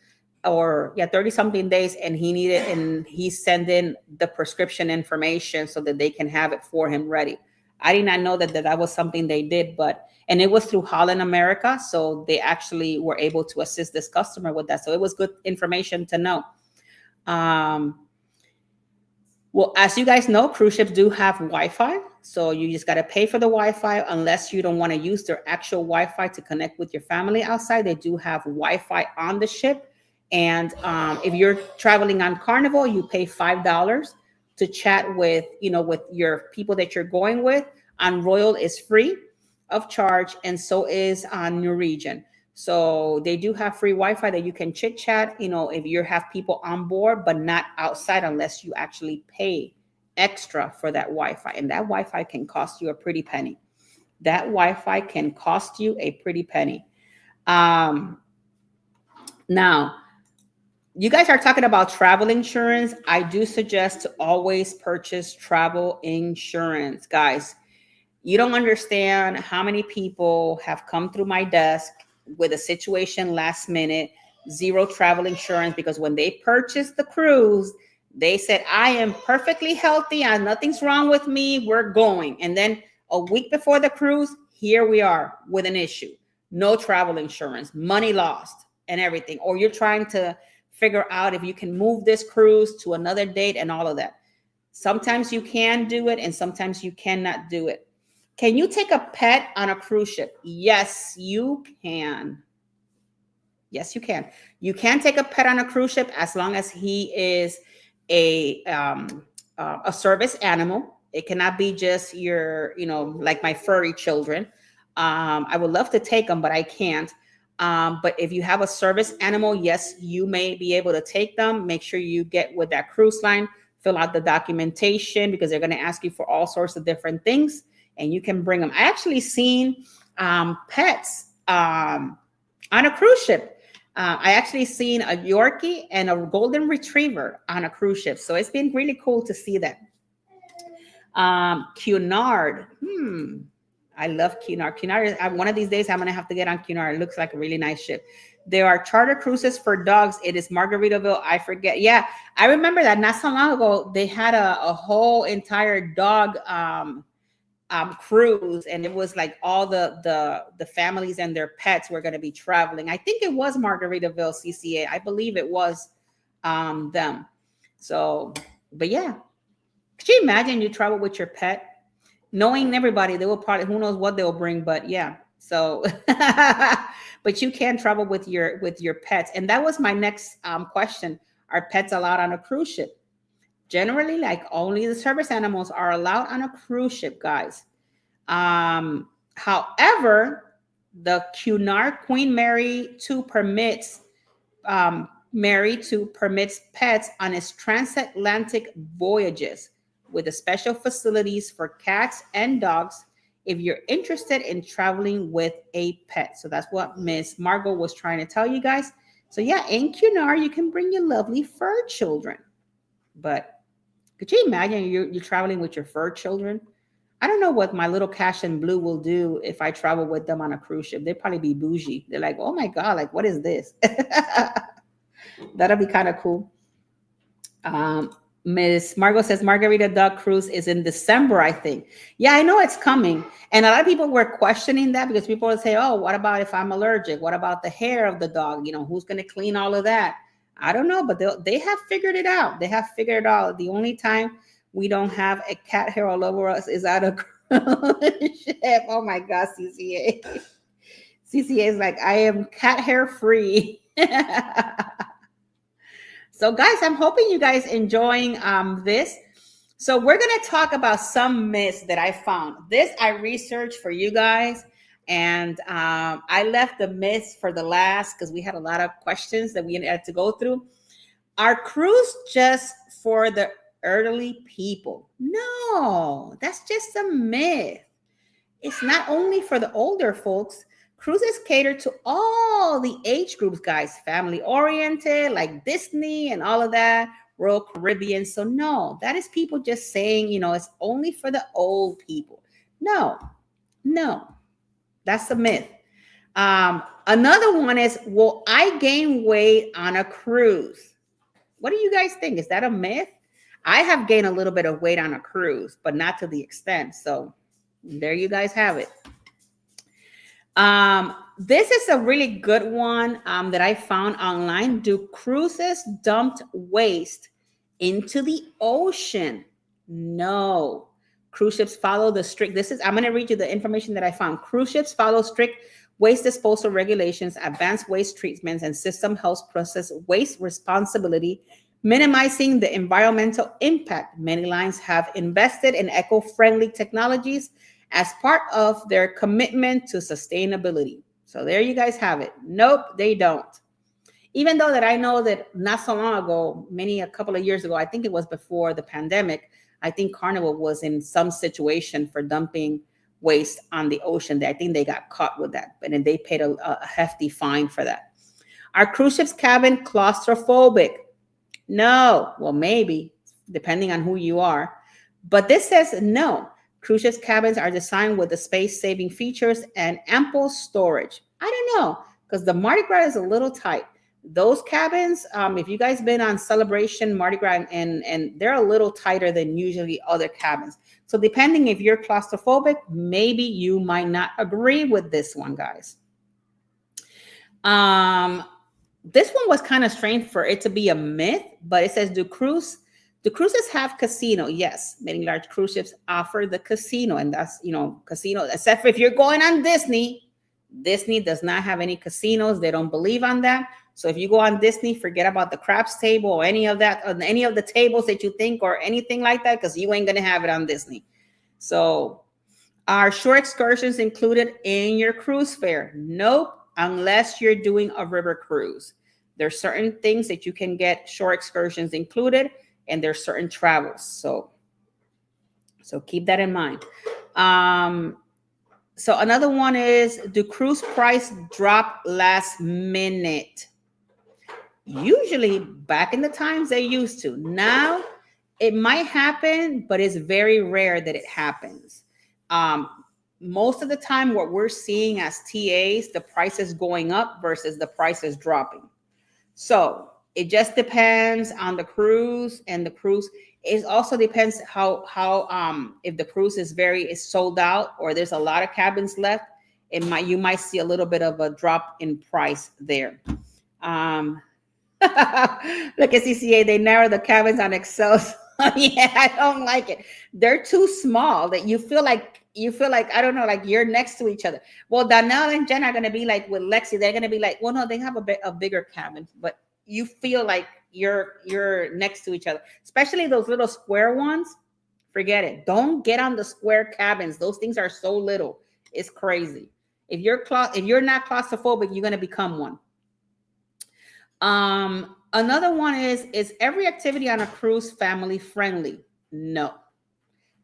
30 something days. And he sent in the prescription information so that they can have it for him ready. I did not know that was something they did, and it was through Holland America. So they actually were able to assist this customer with that. So it was good information to know. Well, as you guys know, cruise ships do have Wi-Fi. So you just got to pay for the Wi-Fi unless you don't want to use their actual Wi-Fi to connect with your family outside. They do have Wi-Fi on the ship. And if you're traveling on Carnival, you pay $5 to chat with your people that you're going with. On Royal is free of charge, and so is on Norwegian. So they do have free Wi-Fi that you can chit chat, if you have people on board, but not outside unless you actually pay extra for that Wi-Fi. And that Wi-Fi can cost you a pretty penny. That Wi-Fi can cost you a pretty penny. Now, you guys are talking about travel insurance. I do suggest to always purchase travel insurance, guys. You don't understand how many people have come through my desk with a situation last minute, zero travel insurance, because when they purchased the cruise, they said, I am perfectly healthy and nothing's wrong with me. We're going. And then a week before the cruise, here we are with an issue. No travel insurance, money lost and everything. Or you're trying to figure out if you can move this cruise to another date and all of that. Sometimes you can do it and sometimes you cannot do it. Can you take a pet on a cruise ship? Yes, you can. Yes, you can. You can take a pet on a cruise ship as long as he is a service animal. It cannot be just like my furry children. I would love to take them, but I can't. But if you have a service animal, yes, you may be able to take them. Make sure you get with that cruise line, fill out the documentation, because they're going to ask you for all sorts of different things, and you can bring them. I actually seen pets on a cruise ship. I actually seen a Yorkie and a golden retriever on a cruise ship. So it's been really cool to see that. Cunard. I love Cunard. Cunard is, one of these days I'm going to have to get on Cunard. It looks like a really nice ship. There are charter cruises for dogs. It is Margaritaville. I forget. Yeah, I remember that not so long ago. They had a whole entire dog cruise, and it was like all the families and their pets were going to be traveling. I think it was Margaritaville CCA. I believe it was them. So, but yeah, could you imagine you travel with your pet? Knowing everybody, they will probably, who knows what they'll bring, but yeah. So, but you can travel with your pets, and that was my next question: are pets allowed on a cruise ship? Generally, like only the service animals are allowed on a cruise ship, guys. However, the Cunard Queen Mary 2 permits pets on its transatlantic voyages with the special facilities for cats and dogs if you're interested in traveling with a pet. So that's what Miss Margot was trying to tell you guys. So yeah, in Cunard, you can bring your lovely fur children. But could you imagine you're traveling with your fur children? I don't know what my little Cash and Blue will do if I travel with them on a cruise ship. They'd probably be bougie. They're like, oh my God, like, what is this? That'll be kind of cool. Miss Margot says Margarita Dog Cruise is in December, I think. Yeah, I know it's coming. And a lot of people were questioning that because people would say, oh, what about if I'm allergic? What about the hair of the dog? You know, who's going to clean all of that? I don't know, but they have figured it out. They have figured it out. The only time we don't have a cat hair all over us is at a cruise ship. Oh my God, CCA. CCA is like, I am cat hair free. So guys, I'm hoping you guys enjoying this. So we're going to talk about some myths that I found. This I researched for you guys. And I left the myths for the last because we had a lot of questions that we had to go through. Are cruise just for the elderly people? No, that's just a myth. It's not only for the older folks. Cruises cater to all the age groups, guys. Family oriented, like Disney and all of that, Royal Caribbean. So no, that is people just saying, you know, it's only for the old people. No, that's a myth. Another one is, will I gain weight on a cruise? What do you guys think? Is that a myth? I have gained a little bit of weight on a cruise, but not to the extent. So there you guys have it. This is a really good one that I found online. Do cruises dump waste into the ocean? No. Cruise ships follow the strict, I'm going to read you the information that I found. Cruise ships follow strict waste disposal regulations, advanced waste treatments, and system health process waste responsibility, minimizing the environmental impact. Many lines have invested in eco-friendly technologies as part of their commitment to sustainability. So there you guys have it. Nope, they don't. Even though that I know that not so long ago, a couple of years ago, I think it was before the pandemic, I think Carnival was in some situation for dumping waste on the ocean. I think they got caught with that, and then they paid a hefty fine for that. Are cruise ships cabin claustrophobic? No. Well, maybe, depending on who you are. But this says no. Cruise ships cabins are designed with the space-saving features and ample storage. I don't know, because the Mardi Gras is a little tight. Those cabins, if you guys been on Celebration, Mardi Gras, and they're a little tighter than usually other cabins. So depending if you're claustrophobic, maybe you might not agree with this one, guys. This one was kind of strange for it to be a myth, but it says, do cruises have casino? Yes, many large cruise ships offer the casino, and that's, casino, except for if you're going on Disney. Disney does not have any casinos. They don't believe on that. So if you go on Disney, forget about the craps table or any of that, or any of the tables that you think or anything like that, because you ain't going to have it on Disney. So are shore excursions included in your cruise fare? Nope, unless you're doing a river cruise. There's certain things that you can get shore excursions included, and there's certain travels. So keep that in mind. So another one is, do cruise price drop last minute? Usually back in the times they used to. Now it might happen, but it's very rare that it happens. Um, Most of the time, what we're seeing as TAs, the price is going up versus the price is dropping. So it just depends on the cruise, and the cruise is also depends how if the cruise is sold out or there's a lot of cabins left, you might see a little bit of a drop in price there. Um, Look at CCA, they narrow the cabins on Excel. Yeah, I don't like it. They're too small that you feel like I don't know, like you're next to each other. Well, Donnell and Jen are gonna be like with Lexi. They're gonna be like, well, no, they have a bigger cabin, but you feel like you're next to each other. Especially those little square ones. Forget it. Don't get on the square cabins. Those things are so little. It's crazy. If you're not claustrophobic, you're gonna become one. Another one is every activity on a cruise family friendly? No,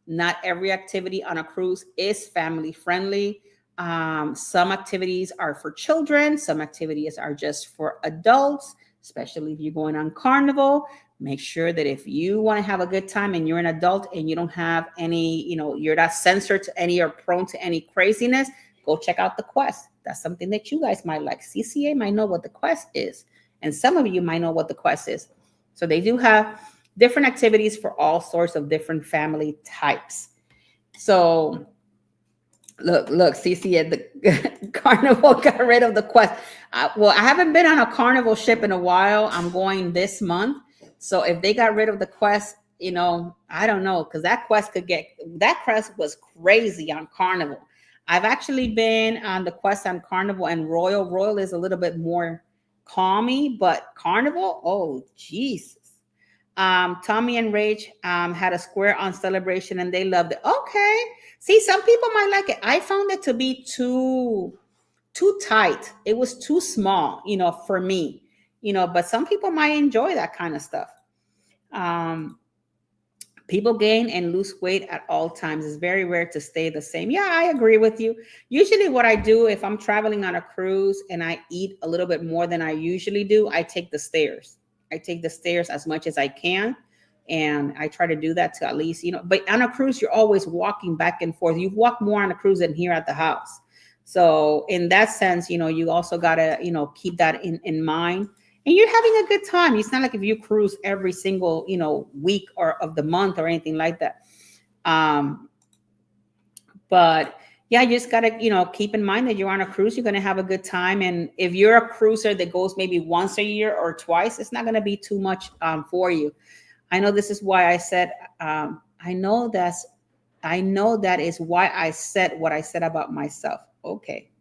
not every activity on a cruise is family friendly. Some activities are for children, some activities are just for adults, especially if you're going on Carnival. Make sure that if you want to have a good time and you're an adult and you don't have any, you're not censored to any or prone to any craziness, go check out the Quest. That's something that you guys might like. CCA might know what the Quest is, and some of you might know what the Quest is. So they do have different activities for all sorts of different family types. So look, CC at the Carnival got rid of the Quest. Well, I haven't been on a Carnival ship in a while. I'm going this month. So if they got rid of the Quest, I don't know, because that Quest was crazy on Carnival. I've actually been on the Quest on Carnival and Royal. Royal is a little bit more calmy, but Carnival, oh Jesus. Tommy and Rach had a square on Celebration and they loved it. Okay. See, some people might like it. I found it to be too tight. It was too small, for me, but some people might enjoy that kind of stuff. People gain and lose weight at all times. It's very rare to stay the same. Yeah, I agree with you. Usually what I do if I'm traveling on a cruise and I eat a little bit more than I usually do, I take the stairs. I take the stairs as much as I can. And I try to do that to at least, but on a cruise, you're always walking back and forth. You walk more on a cruise than here at the house. So in that sense, you also got to, keep that in mind. And you're having a good time. It's not like if you cruise every single, week or of the month or anything like that. But yeah, you just gotta, keep in mind that you're on a cruise, you're gonna have a good time. And if you're a cruiser that goes maybe once a year or twice, it's not gonna be too much for you. I know this is why I said, I know that is why I said what I said about myself. Okay.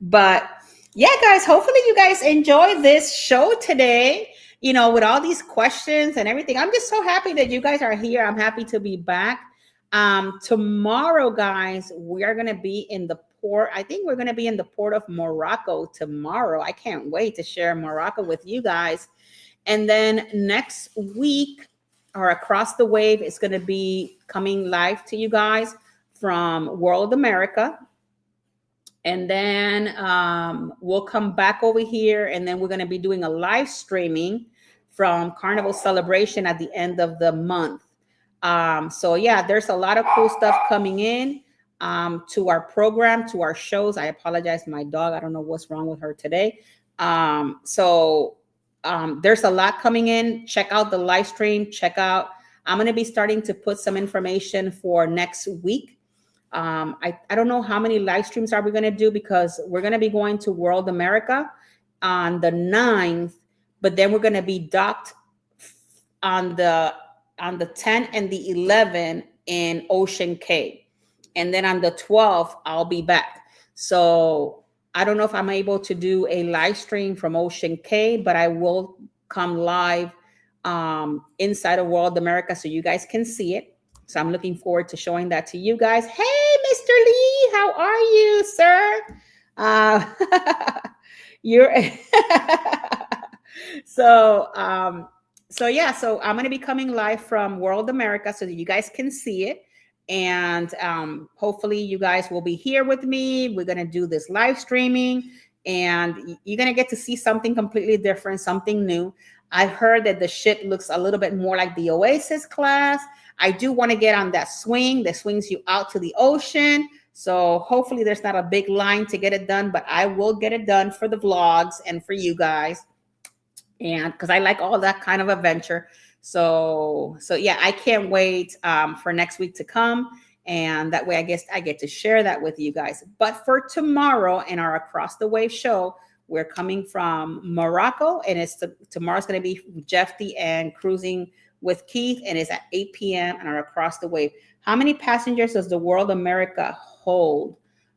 But yeah, guys, hopefully you guys enjoy this show today, with all these questions and everything. I'm just so happy that you guys are here. I'm happy to be back. Tomorrow, guys, we are going to be in the port. I think we're going to be in the port of Morocco tomorrow. I can't wait to share Morocco with you guys. And then next week, or Across the Wave, is going to be coming live to you guys from World America. And then we'll come back over here, and then we're going to be doing a live streaming from Carnival Celebration at the end of the month. So yeah, there's a lot of cool stuff coming in to our program, to our shows. I apologize, my dog. I don't know what's wrong with her today. So there's a lot coming in. Check out the live stream. I'm going to be starting to put some information for next week. I don't know how many live streams are we going to do, because we're going to be going to World America on the 9th, but then we're going to be docked on the 10th and the 11th in Ocean Cay. And then on the 12th, I'll be back. So I don't know if I'm able to do a live stream from Ocean Cay, but I will come live inside of World America so you guys can see it. So I'm looking forward to showing that to you guys. Hey, Mr. Lee, how are you, sir? You're so yeah. So I'm going to be coming live from World America so that you guys can see it. And hopefully you guys will be here with me. We're going to do this live streaming, and you're going to get to see something completely different, something new. I've heard that the ship looks a little bit more like the Oasis class. I do want to get on that swing that swings you out to the ocean. So hopefully there's not a big line to get it done, but I will get it done for the vlogs and for you guys. And because I like all that kind of adventure. So yeah, I can't wait for next week to come. And that way, I guess I get to share that with you guys. But for tomorrow in our Across the Wave show, we're coming from Morocco, and tomorrow's going to be Jeffy and Cruising with Keith, and it's at 8 p.m. and our Across the Wave. How many passengers does the World America hold?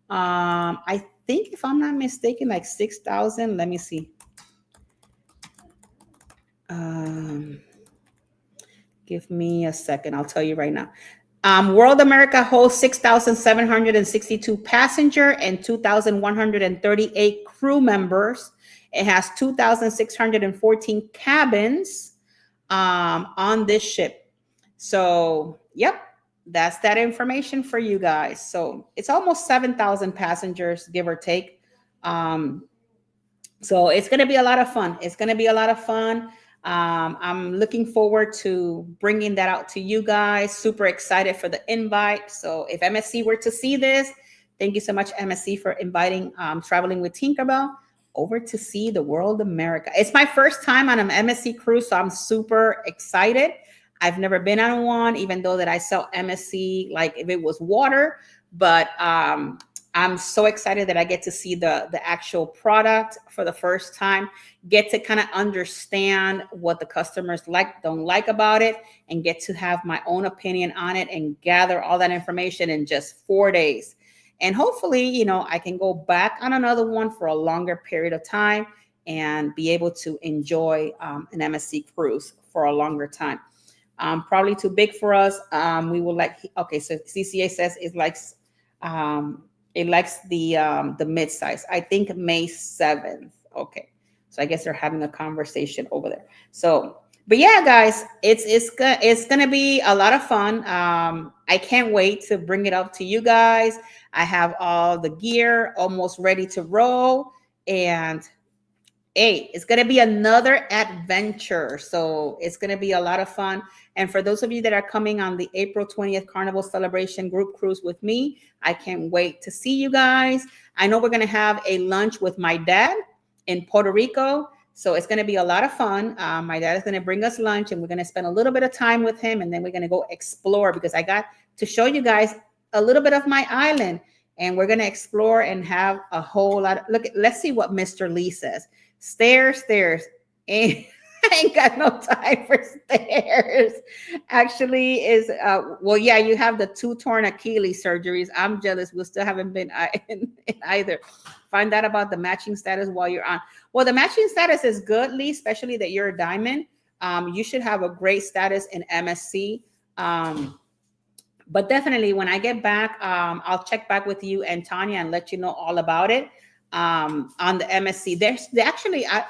I think, if I'm not mistaken, like 6,000. Let me see. Give me a second. I'll tell you right now. World America holds 6,762 passenger and 2,138 crew members. It has 2,614 cabins on this ship. So, yep, that's that information for you guys. So it's almost 7,000 passengers, give or take. So it's going to be a lot of fun. It's going to be a lot of fun. I'm looking forward to bringing that out to you guys. Super excited for the invite. So if MSC were to see this, thank you so much, MSC, for inviting Traveling with Tinkerbell over to see the World America. It's my first time on an MSC cruise, so I'm super excited. I've never been on one, even though that I sell MSC like if it was water. But I'm so excited that I get to see the actual product for the first time, get to kind of understand what the customers like, don't like about it, and get to have my own opinion on it and gather all that information in just 4 days. And hopefully, I can go back on another one for a longer period of time and be able to enjoy an MSC cruise for a longer time. Probably too big for us. We will okay, so CCA says it likes the mid-size. I think May 7th. Okay. So I guess they're having a conversation over there. So, but yeah, guys, it's gonna be a lot of fun. I can't wait to bring it up to you guys. I have all the gear almost ready to roll, and hey, it's going to be another adventure. So it's going to be a lot of fun. And for those of you that are coming on the April 20th Carnival Celebration group cruise with me, I can't wait to see you guys. I know we're going to have a lunch with my dad in Puerto Rico. So it's going to be a lot of fun. My dad is going to bring us lunch, and we're going to spend a little bit of time with him. And then we're going to go explore, because I got to show you guys a little bit of my island. And we're going to explore and have a whole lot. Let's see what Mr. Lee says. Stairs. I ain't got no time for stairs. Actually, well, yeah, you have the 2 torn Achilles surgeries. I'm jealous. We still haven't been in either. Find out about the matching status while you're on. Well, the matching status is good, Lee, especially that you're a diamond. You should have a great status in MSC. But definitely, when I get back, I'll check back with you and Tanya and let you know all about it. On the MSC.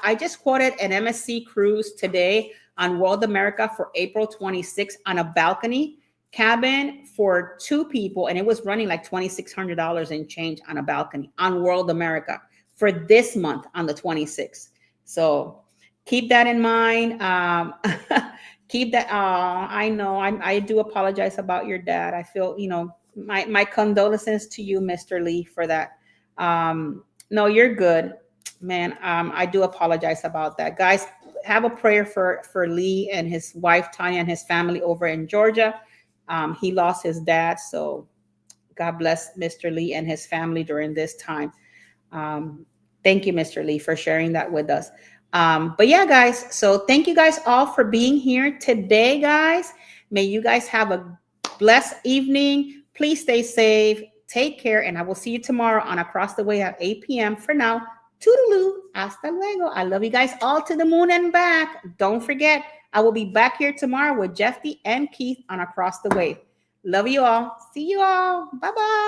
I just quoted an MSC cruise today on World America for April 26th on a balcony cabin for 2 people, and it was running like $2,600 and change on a balcony on World America for this month on the 26th. So keep that in mind. Keep that. I know I do apologize about your dad. I feel, my condolences to you, Mr. Lee, for that. No, you're good, man. I do apologize about that. Guys, have a prayer for Lee and his wife, Tanya, and his family over in Georgia. He lost his dad, so God bless Mr. Lee and his family during this time. Thank you, Mr. Lee, for sharing that with us. But yeah, guys, so thank you guys all for being here today, guys. May you guys have a blessed evening. Please stay safe. Take care, and I will see you tomorrow on Across the Way at 8 p.m. For now, toodaloo, hasta luego. I love you guys all to the moon and back. Don't forget, I will be back here tomorrow with Jeffy and Keith on Across the Way. Love you all. See you all. Bye-bye.